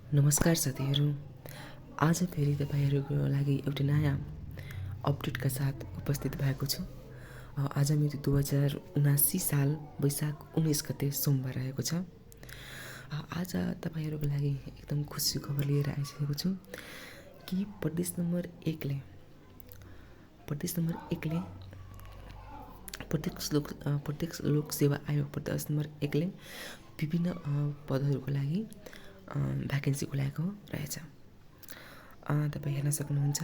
नमस्कार साथीहरू। आज फेरि तपाईँहरूको लागि एउटा नयाँ अपडेटका साथ उपस्थित भएको छु। आज मेरो 2079 साल वैशाख 19 गते सोमबार रहेको छ। आज तपाईँहरूको लागि एकदम खुसी खबर लिएर आइसकेको छु कि प्रदेश नम्बर 1 ले प्रत्यक्ष लोक सेवा आयोग प्रदेश नम्बर 1 ले विभिन्न पदहरूको लागि भ्याकेन्सी खुलाएको रहेछ। तपाईँ हेर्न सक्नुहुन्छ,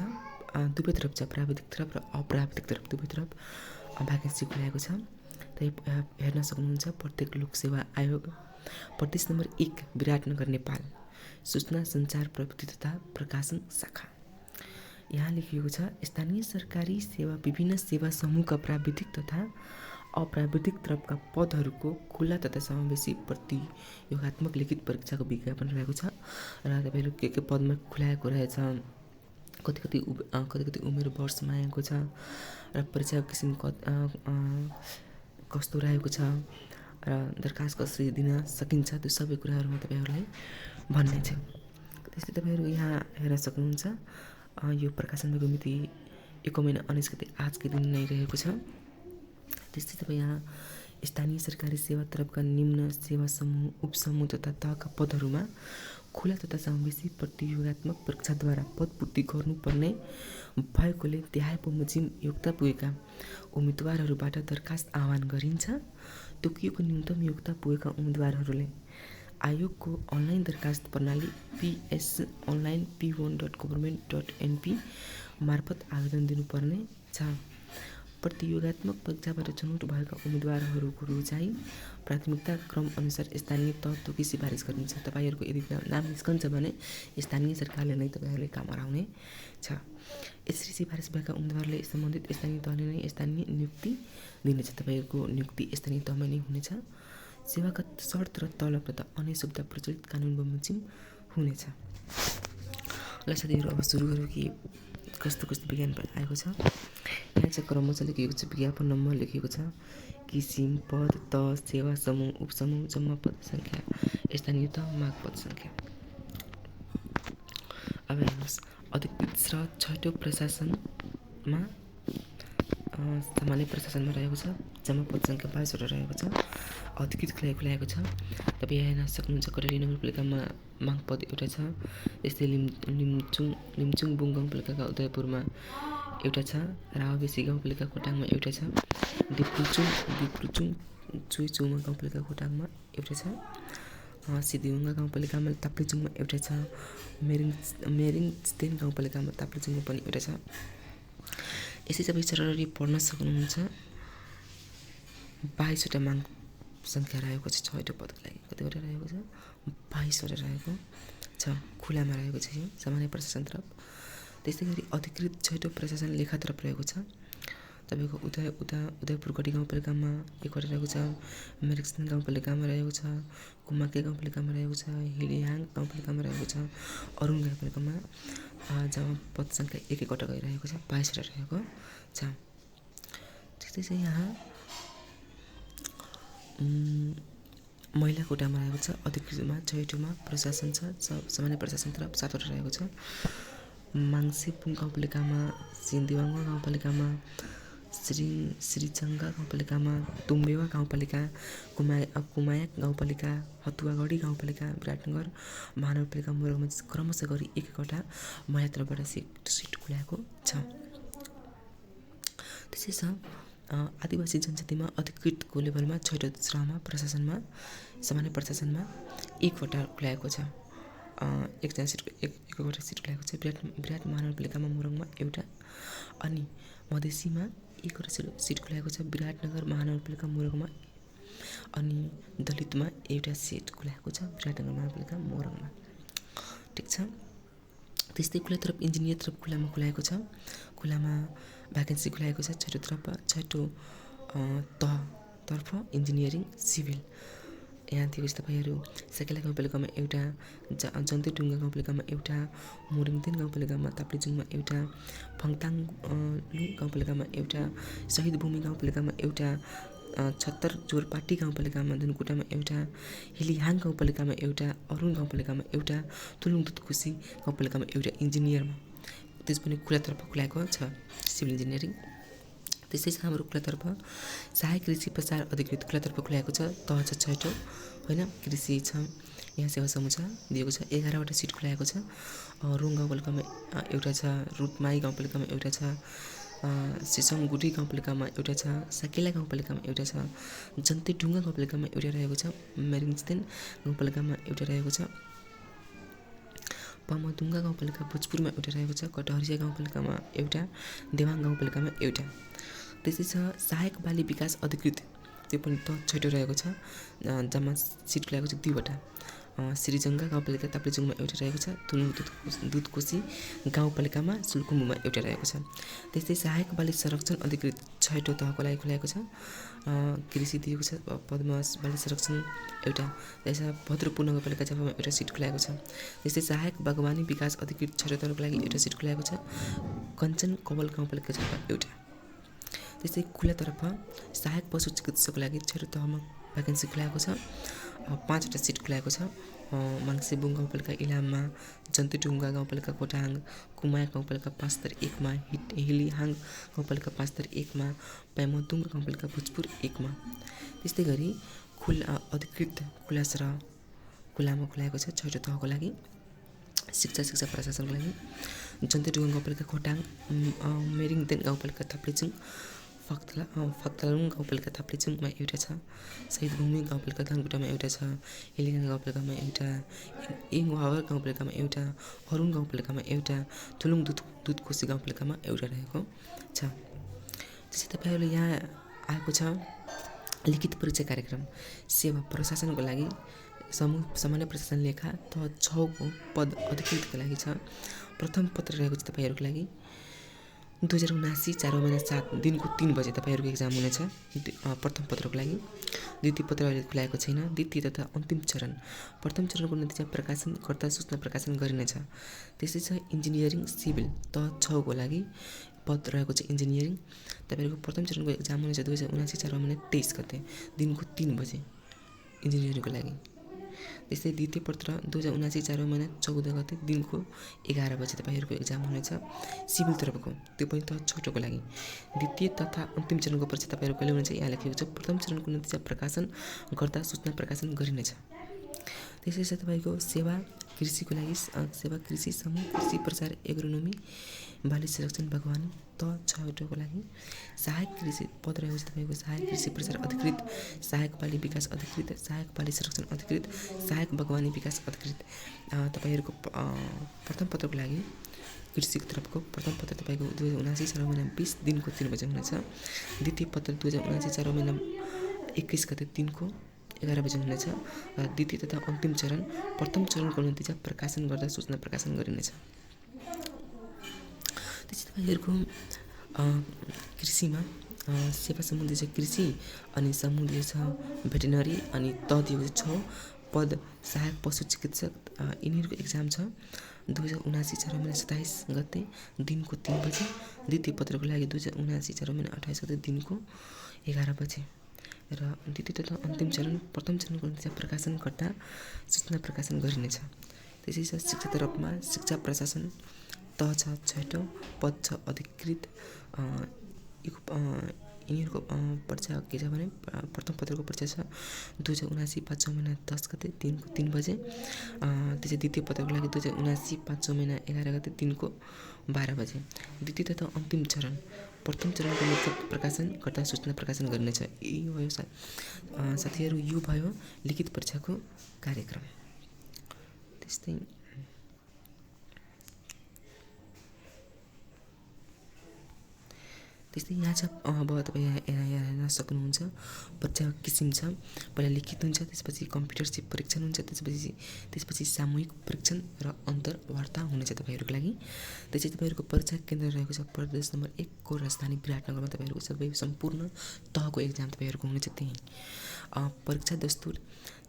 दुवैतर्फ छ, प्राविधिक तरफ र अप्राविधिक तरफ दुवैतर्फ भ्याकेन्सी खुलाएको छ। तपाईँ हेर्न सक्नुहुन्छ, प्रत्येक लोक सेवा आयोग प्रदेश नम्बर 1 विराटनगर नेपाल सूचना सञ्चार प्रविधि तथा प्रकाशन शाखा। यहाँ लेखिएको छ, स्थानीय सरकारी सेवा विभिन्न सेवा समूहका प्राविधिक तथा अप्राविधिक तरफका पदहरूको खुला तथा समावेशी प्रतियोगात्मक लिखित परीक्षाको विज्ञापन रहेको छ र तपाईँहरू के पदमा खुलाएको रहेछ, कति कति उमेर वर्ष मागेको छ र परीक्षाको किसिम कस्तो रहेको छ र दरखास्त कसरी दिन सकिन्छ, त्यो सबै कुराहरू म तपाईँहरूलाई भन्ने छु। त्यस्तै तपाईँहरू यहाँ हेर्न सक्नुहुन्छ, यो प्रकाशन भएको मिति 1 महिना 19 गते आजकै दिन नै रहेको छ। त्यस्तै तपाईँ यहाँ स्थानीय सरकारी सेवा तरफका निम्न सेवा समूह उपसमूह तथा तहका पदहरूमा खुला तथा समावेशी प्रतियोगात्मक परीक्षाद्वारा पदपूर्ति गर्नुपर्ने भएकोले त्यहाँ बमोजिम योग्यता पुगेका उम्मेदवारहरूबाट दरखास्त आह्वान गरिन्छ। तोकिएको न्यूनतम योग्यता पुगेका उम्मेदवारहरूले आयोगको अनलाइन दरखास्त प्रणाली psonline.p1.government.np मार्फत आवेदन दिनुपर्ने छ। प्रतियोगात्मक परीक्षाबाट छनौट भएका उम्मेदवारहरूको रुचाई प्राथमिकता क्रम अनुसार स्थानीय तह तोकी सिफारिस गरिन्छ। तपाईँहरूको यदि नाम निस्कन्छ भने स्थानीय सरकारले नै तपाईँहरूले काम गराउने छ। यसरी सिफारिस भएका उम्मेदवारले सम्बन्धित स्थानीय तहले नै स्थानीय नियुक्ति दिनेछ। तपाईँहरूको नियुक्ति स्थानीय तहमा नै हुनेछ। सेवागत शर्त र तलब तथा अन्य सुविधा प्रचलित कानुन बमोजिम हुनेछ। ल साथीहरू, अब सुरु गरौँ कि कस्तो विज्ञापन आएको छ। यहाँ चाहिँ क्रमशः लेखिएको छ, विज्ञापन नम्बर लेखिएको छ, किसिम पद तह सेवा समूह उपसमूह जम्मा पद सङ्ख्या स्थानीय तह माग पद सङ्ख्या। अब हेर्नुहोस्, अधिकृत र छैटौँ प्रशासनमा सामान्य प्रशासनमा रहेको छ, जम्मा पद सङ्ख्या 22वटा रहेको छ। अधिकृत खुलाएको छ। तपाईँ हेर्न सक्नुहुन्छ, कटेली नगरपालिकामा माग पद एउटा छ। त्यस्तै लिम्चुङ बुङ गाउँपालिकाका उदयपुरमा एउटा छ। रावाबेसी गाउँपालिका खोटाङमा एउटा छ। दिप्रुचुङ चुइचौमा गाउँपालिका खोटाङमा एउटा छ। सिद्धिबुङ्गा गाउँपालिकामा ताप्लेजुङमा एउटा छ। मेरिङस्टेन गाउँपालिकामा ताप्लेजुङमा पनि एउटा छ। यसै तपाईँ सरकारी पढ्न सक्नुहुन्छ। 22वटा माग सङ्ख्या रहेको छ। छैटौँ पदको लागि कतिवटा रहेको छ? 22वटा रहेको छ। खुलामा रहेको छ यो सामान्य प्रशासन तरफ। त्यस्तै गरी अधिकृत छैटौँ प्रशासन लेखा तरफ रहेको छ। तपाईँको उदयपुरगढी गाउँपालिकामा 1वटा रहेको छ। मेरिक्सन गाउँपालिकामा रहेको छ। कुमाके गाउँपालिकामा रहेको छ। हिलियाङ गाउँपालिकामा रहेको छ। अरुण गाउँपालिकामा जम्मा पद सङ्ख्या 1-1वटा गइरहेको छ। 22वटा रहेको छ। त्यस्तै चाहिँ यहाँ महिला कोटामा रहेको छ। अधिकृतमा छैटौँमा प्रशासन छ। सामान्य प्रशासन तरफ 7वटा रहेको छ। माङसेपुङ गाउँपालिकामा, सिन्देवाङ गाउँपालिकामा, श्रीचङ्गा गाउँपालिकामा, तुम्बेवा गाउँपालिका, कुमायक गाउँपालिका, हतुवागढी गाउँपालिका, विराटनगर महानगरपालिका मोरङमा क्रमशः गरी 1-1वटा महिला तर्फबाट सिट खुलाएको छ। त्यसै छ आदिवासी जनजातिमा अधिकृतको लेभलमा छैटौँ श्रममा प्रशासनमा सामान्य प्रशासनमा 1वटा खुलाएको छ। एकजना सिटको 1-1वटा सिट खुलाएको छ। विराट महानगरपालिकामा मोरङमा एउटा, अनि मधेसीमा 1वटा सिट खुलाएको छ। विराटनगर महानगरपालिका मोरङमा, अनि दलितमा एउटा सिट खुलाएको छ विराटनगर महानगरपालिका मोरङमा। ठिक छ। त्यस्तै खुला तरफ इन्जिनियर तरफ खुलामा खुलाएको छ। खुलामा भ्याकेन्सी खुलाएको छ। छैटौँ तहतर्फ इन्जिनियरिङ सिभिल। यहाँ दिएको छ तपाईँहरू सेकेला गाउँपालिकामा एउटा, जन्तेढुङ्गा गाउँपालिकामा एउटा, मोरिङदेन गाउँपालिकामा, ताप्लेजुङमा एउटा, फङताङ गाउँपालिकामा एउटा, शहीद भूमि गाउँपालिकामा एउटा, छत्तर जोरपाटी गाउँपालिकामा धुनकुटामा एउटा, हिलिहाङ गाउँपालिकामा एउटा, अरुण गाउँपालिकामा एउटा, तुलुङ दुधकोशी गाउँपालिकामा एउटा इन्जिनियरमा त्यस पनि खुलातर्फ खुलाएको छ सिभिल इन्जिनियरिङ। त्यसै छ हाम्रो खुलातर्फ सहायक कृषि प्रचार अधिकृत खुलातर्फ खुलाएको छ, तह छ 6 होइन। कृषि छ, यहाँ सेवा समूह छ दिएको छ, 11वटा सिट खुलाएको छ। रोङ गाउँपालिकामा एउटा छ, रुटमाई गाउँपालिकामा एउटा छ, सिसङगुडी गाउँपालिकामा एउटा छ, साकेला गाउँपालिकामा एउटा छ, जन्तेढुङ्गा गाउँपालिकामा एउटा रहेको छ, मेरिन्स्टेन गाउँपालिकामा एउटा रहेको छ, पमदुङ्गा गाउँपालिका भोजपुरमा एउटा रहेको छ, कटहरिया गाउँपालिकामा एउटा, देवाङ गाउँपालिकामा एउटा। त्यसै छ सहायक बाली विकास अधिकृत, त्यो पनि त 6 रहेको छ, जम्मा सिट खुलाएको छ 2वटा। श्रीजङ्गा गाउँपालिका ताप्लेजुङमा एउटा रहेको छ, तुलुङ दुधकोशी गाउँपालिकामा सुलकुम्बुमा एउटा रहेको छ। त्यस्तै सहायक बाली संरक्षण अधिकृत 6 तहको लागि खुलाएको छ, कृषि दिएको छ, पद्मा बाली संरक्षण एउटा। त्यसै भद्रपुर नगरपालिका जफामा एउटा सिट खुलाएको छ। त्यस्तै सहायक बागवानी विकास अधिकृत 6 तहको लागि एउटा सिट खुलाएको छ, कञ्चन कवल गाउँपालिका जफा एउटा। त्यस्तै खुलातर्फ सहायक पशु चिकित्सकको लागि 6 तहमा भ्याकेन्सी खुलाएको छ, 5वटा सिट खुलाएको छ। माङ्सेबुङ गाउँपालिका इलाममा, जन्तेढुङ्गा गाउँपालिका कोटाङ, कुमाया गाउँपालिका 5/1 मा, हिलिहाङ गाउँपालिका 5/1 मा, पैमदुङ गाउँपालिका भोजपुर 1 मा। त्यस्तै गरी अधिकृत खुलासरा खुलामा खुलाएको छ 6 तहको लागि शिक्षा प्रशासनको लागि। जन्तेढुङ्गा गाउँपालिका खोटाङ, मेरिङदेन गाउँपालिका ताप्लेजुङ, फक्तालुङ गाउँपालिका ताप्लेजुङमा एउटा छ, शहीदभूमि गाउँपालिका धनकुटामा एउटा छ, हिलिहाङ गाउँपालिकामा एउटा, इङहावर गाउँपालिकामा एउटा, अरुण गाउँपालिकामा एउटा, तुलुङ दुधकोशी गाउँपालिकामा एउटा रहेको छ। त्यसै तपाईँहरूले यहाँ आएको छ लिखित परीक्षा कार्यक्रम सेवा प्रशासनको लागि समूह सामान्य प्रशासन लेखा तह 6 को पद अधिकृतको लागि छ। प्रथम पत्र रहेको छ तपाईँहरूको लागि 2079 4 महिना 7 दिनको 3 बजे तपाईँहरूको एक्जाम हुनेछ प्रथम पत्रको लागि। द्वितीय पत्र अहिले खुलाएको छैन। द्वितीय तथा अन्तिम चरण, प्रथम चरणको नतिजा प्रकाशनकर्ता सूचना प्रकाशन गरिनेछ। त्यसै छ इन्जिनियरिङ सिभिल तह 6 को लागि पद रहेको छ इन्जिनियरिङ। तपाईँहरूको प्रथम चरणको एक्जाम हुनेछ 2079 4 महिना 23 गते दिनको 3 बजे इन्जिनियरिङको लागि। त्यस्तै द्वितीय पत्र 2079 4 महिना 14 गते दिनको 11 बजे तपाईँहरूको एक्जाम हुनेछ सिभिल तर्फको, त्यो पनि तह 6 को लागि। द्वितीय तथा अन्तिम चरणको परीक्षा तपाईँहरू कहिले हुनेछ यहाँ लेखिएको छ। प्रथम चरणको नतिजा प्रकाशन गर्दा सूचना प्रकाशन गरिनेछ। त्यसै छ तपाईँको सेवा कृषिको लागि सेवा कृषि समूह कृषि प्रचार एग्रोनोमी बाली संरक्षण बागवानी तह 6 को लागि। सहायक कृषि पद रहेको छ तपाईँको सहायक कृषि प्रचार अधिकृत, सहायक बाली विकास अधिकृत, सहायक बाली संरक्षण अधिकृत, सहायक बागवानी विकास अधिकृत। तपाईँहरूको प्रथम पत्रको लागि कृषिको तर्फको प्रथम पत्र तपाईँको 2079 4 महिना 20 दिनको 3 बजे हुनेछ। द्वितीय पत्र 2079 4 महिना 21 गते दिनको 11 बजे हुनेछ। र द्वितीय तथा अन्तिम चरण प्रथम चरणको नतिजा प्रकाशन गर्दा सूचना प्रकाशन गरिनेछ। त्यसै तपाईँहरूको कृषिमा सेवा समूह दिएछ कृषि, अनि समूह दिएछ भेटेनरी, अनि तह दिएको छ 6 पद सहायक पशु चिकित्सक। यिनीहरूको एक्जाम छ 2079 4 महिना 27 गते दिनको 3 बजे। द्वितीय पत्रको लागि 2079 4 महिना 28 गते दिनको 11 बजे। र द्वितीय तथा अन्तिम चरण प्रथम चरणको नतिजा प्रकाशन गर्दा सूचना प्रकाशन गरिनेछ। त्यसै छ शिक्षा तर्फमा शिक्षा प्रशासन तह छ 6 पद छ अधिकृत। यिनीहरूको परीक्षा के छ भने प्रथम पत्रको परीक्षा छ 2079 5 महिना 10 गते दिनको 3 बजे। त्यसै द्वितीय पत्रको लागि 2079 5 महिना 11 गते दिनको 12 बजे। द्वितीय तथा अन्तिम चरण प्रथम चरणको नतिजा प्रकाशन गर्दा सूचना प्रकाशन गरिनेछ। यो भयो साथीहरू, यो भयो लिखित परीक्षाको कार्यक्रम। त्यस्तै यहाँ छ। अब तपाईँ यहाँ हेर्न सक्नुहुन्छ परीक्षा किसिम छ। पहिला लिखित हुन्छ, त्यसपछि कम्प्युटरसिप परीक्षण हुन्छ, त्यसपछि सामूहिक परीक्षण र अन्तर्वार्ता हुनेछ तपाईँहरूको लागि। त्यसै तपाईँहरूको परीक्षा केन्द्र रहेको छ प्रदेश नम्बर 1 को राजधानी विराटनगरमा। तपाईँहरूको सबै सम्पूर्ण तहको एक्जाम तपाईँहरूको हुनेछ त्यहीँ। परीक्षा दस्तुर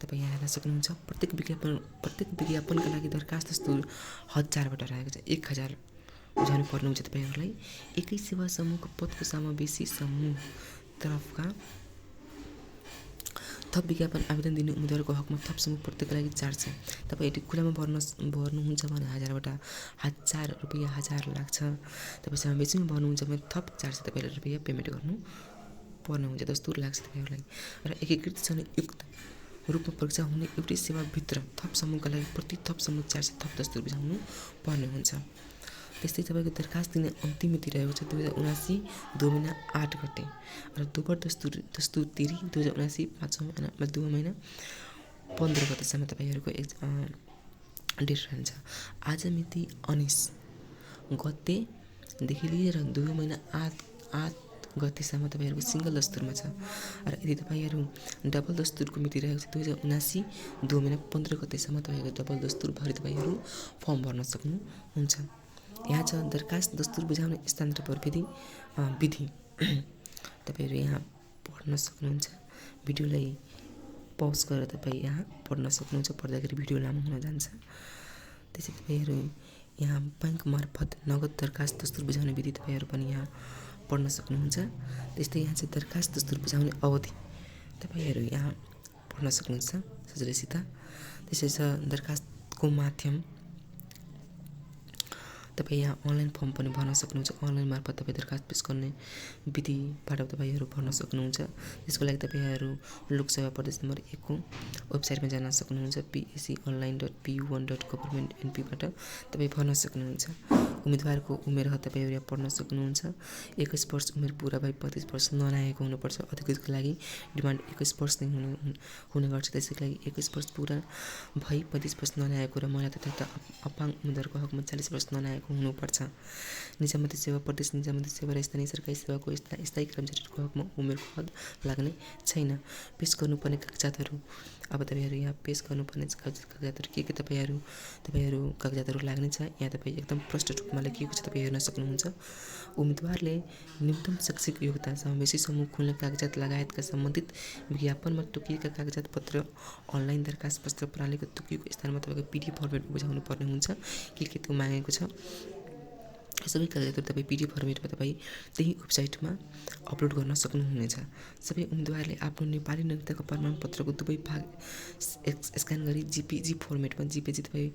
तपाईँ यहाँ हेर्न सक्नुहुन्छ। प्रत्येक विज्ञापनका लागि दरखास्त दस्तुर 1000वटा रहेको छ। 1000 बुझाउनु पर्नुहुन्छ तपाईँहरूलाई। एकै सेवा समूहको पदको समावेशी समूह तर्फका थप विज्ञापन आवेदन दिने उम्मेदवारको हकमा थप समूह प्रत्येकका लागि 400। तपाईँ यदि खुलामा भर्नुहुन्छ भने 1000 रुपियाँ 1000 लाग्छ। तपाईँ समावेशीमा भर्नुहुन्छ भने थप 400 तपाईँले रुपियाँ पेमेन्ट गर्नु पर्ने हुन्छ। दस्तुर लाग्छ तपाईँहरूलाई। र एकीकृत संयुक्त रूपमा परीक्षा हुने एउटै सेवाभित्र थप समूहका लागि प्रति थप समूह 400 थप दस्तुर बुझाउनु पर्ने हुन्छ। त्यस्तै तपाईँको दरखास्त दिने अन्तिम मिति रहेको छ 2079 2 महिना 8 गते र दोब्बर दस्तुर तिरी 2079 2 महिना 15 गतेसम्म तपाईँहरूको डेट रहन्छ। आज मिति 19 गतेदेखि लिएर 2 महिना 8 गतेसम्म तपाईँहरूको सिङ्गल दस्तुरमा छ। र यदि तपाईँहरू डबल दस्तुरको मिति रहेको छ 2079 2 महिना 15 गतेसम्म तपाईँको डबल दस्तुर भरि तपाईँहरू फर्म भर्न सक्नुहुन्छ। यहाँ छ दरखास्त दस्तुर बुझाउने स्थान र प्रविधि विधि। तपाईँहरू यहाँ पढ्न सक्नुहुन्छ। भिडियोलाई पज गरेर तपाईँ यहाँ पढ्न सक्नुहुन्छ। पढ्दाखेरि भिडियो लामो हुन जान्छ। त्यसै तपाईँहरू यहाँ ब्याङ्क मार्फत नगद दरखास्त दस्तुर बुझाउने विधि तपाईँहरू पनि यहाँ पढ्न सक्नुहुन्छ। त्यस्तै यहाँ चाहिँ दरखास्त दस्तुर बुझाउने अवधि तपाईँहरू यहाँ पढ्न सक्नुहुन्छ सजिलैसित। त्यसै छ दरखास्तको माध्यम तपाईँ यहाँ अनलाइन फर्म पनि भर्न सक्नुहुन्छ। अनलाइन मार्फत तपाईँ दरखास्त पेश गर्ने विधिबाट तपाईँहरू भर्न सक्नुहुन्छ। त्यसको लागि तपाईँहरू लोकसेवा प्रदेश नम्बर 1 को वेबसाइटमा जान सक्नुहुन्छ। psconline.pu1.government.np बाट तपाईँ भर्न सक्नुहुन्छ। उम्मेदवारको उमेर तपाईँहरू यहाँ पढ्न सक्नुहुन्छ। 21 वर्ष उमेर पुरा भई 35 वर्ष नलागेको हुनुपर्छ। अधिकृतको लागि डिमान्ड 21 वर्ष नै हुने गर्छ। त्यसैको लागि 21 वर्ष पुरा भई 35 वर्ष नलागेको र महिला तथा अपाङ्ग उम्मेदवारको हकमा 40 वर्ष नलागेको हुनुपर्छ। निजामती सेवा प्रदेश निजामती सेवा र स्थानीय सरकारी सेवाको स्थायी कर्मचारीहरूको हकमा उमेरको हद लाग्ने छैन। पेश गर्नुपर्ने कागजातहरू अब तपाईँहरू यहाँ पेश गर्नुपर्ने कागजातहरू के तपाईँहरू कागजातहरू लाग्ने छ। यहाँ तपाईँ एकदम प्रष्ट रूपमा लेखिएको छ तपाईँ हेर्न सक्नुहुन्छ। उम्मेदवारले न्यूनतम शैक्षिक योग्यता समावेशी समूह खोल्ने कागजात लगायतका सम्बन्धित विज्ञापनमा तोकिएका कागजात पत्र अनलाइन दरखास्त पत्र प्रणालीको तोकिएको स्थानमा तपाईँको PDF फर्मेटमा बुझाउनु पर्ने हुन्छ। के त्यो मागेको छ। सबै कागजातहरू तपाईँ PDF फर्मेटमा तपाईँ त्यही वेबसाइटमा अपलोड गर्न सक्नुहुनेछ। सबै उम्मेदवारले आफ्नो नेपाली नागरिकताको प्रमाणपत्रको दुवै भाग स्क्यान गरी JPG फर्मेटमा तपाईँ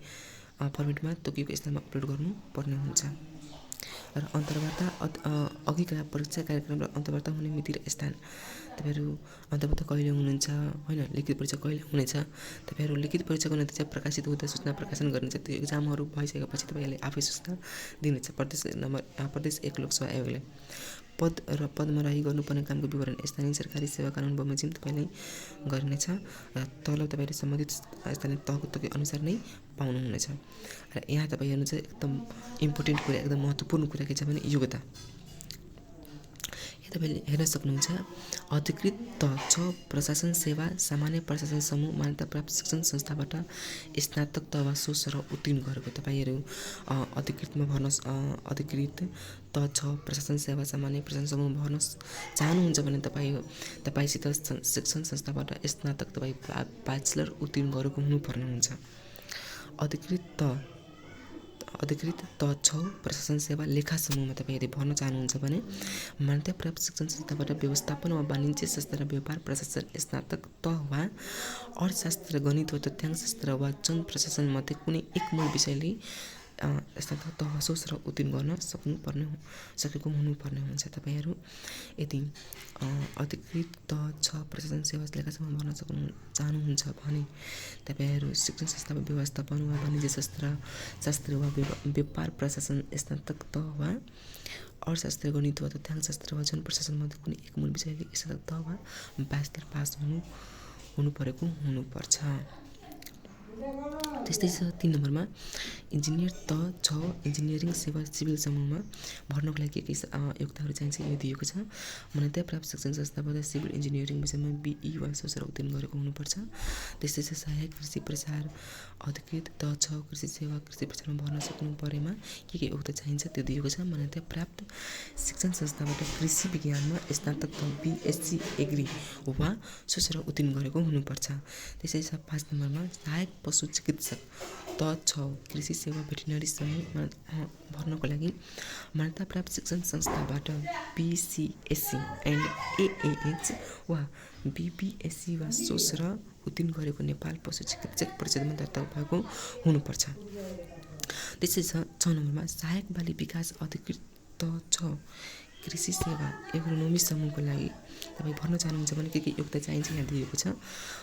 फर्मेटमा तोकिएको स्थानमा अपलोड गर्नुपर्ने हुन्छ। र अन्तर्वार्ता अघिका परीक्षा कार्यक्रम र अन्तर्वार्ता हुने मिति र स्थान तपाईँहरू अन्तर्वार्ता कहिले हुनुहुन्छ होइन, लिखित परीक्षा कहिले हुनेछ। तपाईँहरू लिखित परीक्षाको नतिजा प्रकाशित हुँदा सूचना प्रकाशन गरिन्छ। त्यो एक्जामहरू भइसकेपछि तपाईँहरूले आफै सूचना दिनेछ प्रदेश 1 लोकसेवा आयोगले। पद र पदमा रही गर्नुपर्ने कामको विवरण स्थानीय सरकारी सेवा कानुन बमोजिम तपाईँले गरिनेछ। र तलब तपाईँले सम्बन्धित स्थानीय तहको तोके अनुसार नै पाउनुहुनेछ। र यहाँ तपाईँ हेर्नु चाहिँ एकदम इम्पोर्टेन्ट कुरा एकदम महत्त्वपूर्ण कुरा के छ भने योग्यता। यहाँ तपाईँले हेर्न सक्नुहुन्छ। अधिकृत तह छ प्रशासन सेवा सामान्य प्रशासन समूह मान्यता प्राप्त शिक्षण संस्थाबाट स्नातक तह वा सोस्तर उत्तीर्ण गरेको तपाईँहरू अधिकृतमा भर्न अधिकृत तह छ प्रशासन सेवा सामान्य प्रशासन समूह भर्न चाहनुहुन्छ भने तपाईँसित शिक्षण संस्थाबाट स्नातक तपाईँ ब्याचलर उत्तीर्ण गरेको हुनुपर्ने हुन्छ। अधिकृत तह छ प्रशासन सेवा लेखा समूहमा तपाईँ यदि भर्न चाहनुहुन्छ भने मान्यता प्राप्त शिक्षण संस्थाबाट व्यवस्थापन वा वाणिज्य शास्त्र र व्यापार प्रशासन स्नातक तह वा अर्थशास्त्र गणित वा तथ्याङ्कशास्त्र वा जन प्रशासन मध्ये कुनै एक मूल विषयले स्नातक तह वा सोस्तर उत्तीर्ण गर्न सकेको हुनुपर्ने हुन्छ। तपाईँहरू यदि अधिकृत तह छ प्रशासन सेवा लेखा समूह भर्न चाहनुहुन्छ भने तपाईँहरू शिक्षण संस्थामा व्यवस्थापन वा वाणिज्य शास्त्र वा व्यापार प्रशासन स्नातक तह वा अर्थशास्त्र गणित वा तथ्याङ्कशास्त्र वा जन प्रशासनमध्ये कुनै एक मूल विषयले स्नातक तह वा ब्याचलर पास हुनु परेको हुनुपर्छ। त्यस्तै छ 3 नम्बरमा इन्जिनियर तह छ इन्जिनियरिङ सेवा सिभिल समूहमा भर्नको लागि के योग्यताहरू चाहिन्छ यो दिएको छ। मान्यता प्राप्त शिक्षण संस्थाबाट सिभिल इन्जिनियरिङ विषयमा BE वा सोस्तर उत्तीर्ण गरेको हुनुपर्छ। त्यस्तै छ सहायक कृषि प्रसार अधिकृत तह छ कृषि सेवा कृषि प्रसारमा भर्न सक्नु परेमा के योग्यता चाहिन्छ त्यो दिएको छ। मान्यता प्राप्त शिक्षण संस्थाबाट कृषि विज्ञानमा स्नातक तह BSc एग्री वा सोस्तर उत्तीर्ण गरेको हुनुपर्छ। त्यसै छ 5 नम्बरमा सहायक पशु चिकित्सक त छ कृषि सेवा भेटरिनरी समूहमा भर्नको लागि मान्यता प्राप्त शिक्षण संस्थाबाट PCSE एन्ड AAH वा BPSC वा सोच र उत्तीर्ण गरेको नेपाल पशु चिकित्सक परिषदमा दर्ता भएको हुनुपर्छ। त्यसै 6 नम्बरमा सहायक बाली विकास अधिकृत छ कृषि सेवा एग्रोनोमी समूहको लागि तपाईँ भर्न चाहनुहुन्छ भने के योग्यता चाहिन्छ यहाँ दिएको छ।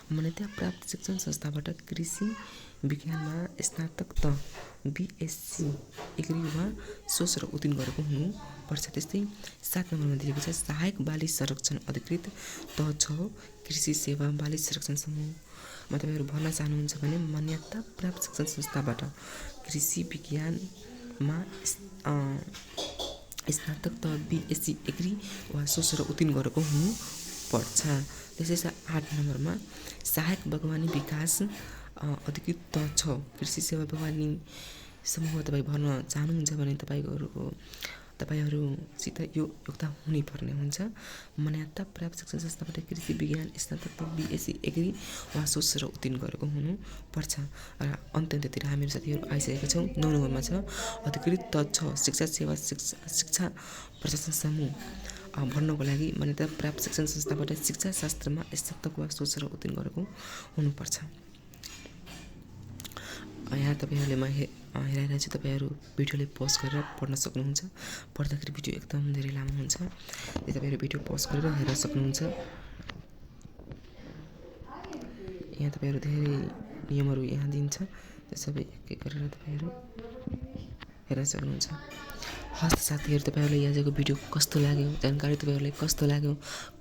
मान्यता प्राप्त शिक्षण संस्थाबाट कृषि विज्ञानमा स्नातक त BSc एग्री वा सोच र उत्तीर्ण गरेको हुनुपर्छ। त्यस्तै 7 नम्बरमा दिएको छ सहायक बाली संरक्षण अधिकृत त छ कृषि सेवा बाली संरक्षण समूहमा तपाईँहरू भर्न चाहनुहुन्छ भने मान्यता प्राप्त शिक्षण संस्थाबाट कृषि विज्ञानमा स्नातक त BSc एग्री वा सोच र उत्तीर्ण गरेको हुनुपर्छ। त्यसै 8 नम्बरमा सहायक बागवानी विकास अधिकृत त छ कृषि सेवा बागवानी समूहमा तपाईँ भर्न चाहनुहुन्छ भने तपाईँहरूसित यो योग्यता हुनुपर्ने हुन्छ। मान्यता प्राप्त शिक्षण संस्थाबाट कृषि विज्ञान स्नातक त BSc एग्री वा सोच र उत्तीर्ण गरेको हुनुपर्छ। र अन्त्यतिर हामीहरू साथीहरू आइसकेका छौँ। 9 नम्बरमा छ अधिकृत त छ शिक्षा सेवा शिक्षा प्रशासन समूह भर्नको लागि मान्यता प्राप्त शिक्षण संस्थाबाट शिक्षा शास्त्रमा स्नातक वा सोच र उत्तीर्ण गरेको हुनुपर्छ। यहाँ तपाईँहरूले म हेराइरहेको छु, तपाईँहरू भिडियोले पज गरेर पढ्न सक्नुहुन्छ। पढ्दाखेरि भिडियो एकदम धेरै लामो हुन्छ, तपाईँहरू भिडियो पज गरेर हेर्न सक्नुहुन्छ। यहाँ तपाईँहरू धेरै नियमहरू यहाँ दिन्छ, त्यो सबै एक एक गरेर तपाईँहरू हेर्न सक्नुहुन्छ। हस् साथीहरू, तपाईँहरूलाई आजको भिडियो कस्तो लाग्यो, जानकारी तपाईँहरूलाई कस्तो लाग्यो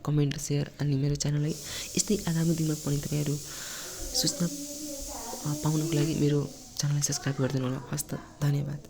कमेन्ट सेयर अनि मेरो च्यानललाई यस्तै आगामी दिनमा पनि तपाईँहरू सूचना पाउनको लागि मेरो च्यानललाई सब्सक्राइब गरिदिनु होला। हस् त, धन्यवाद।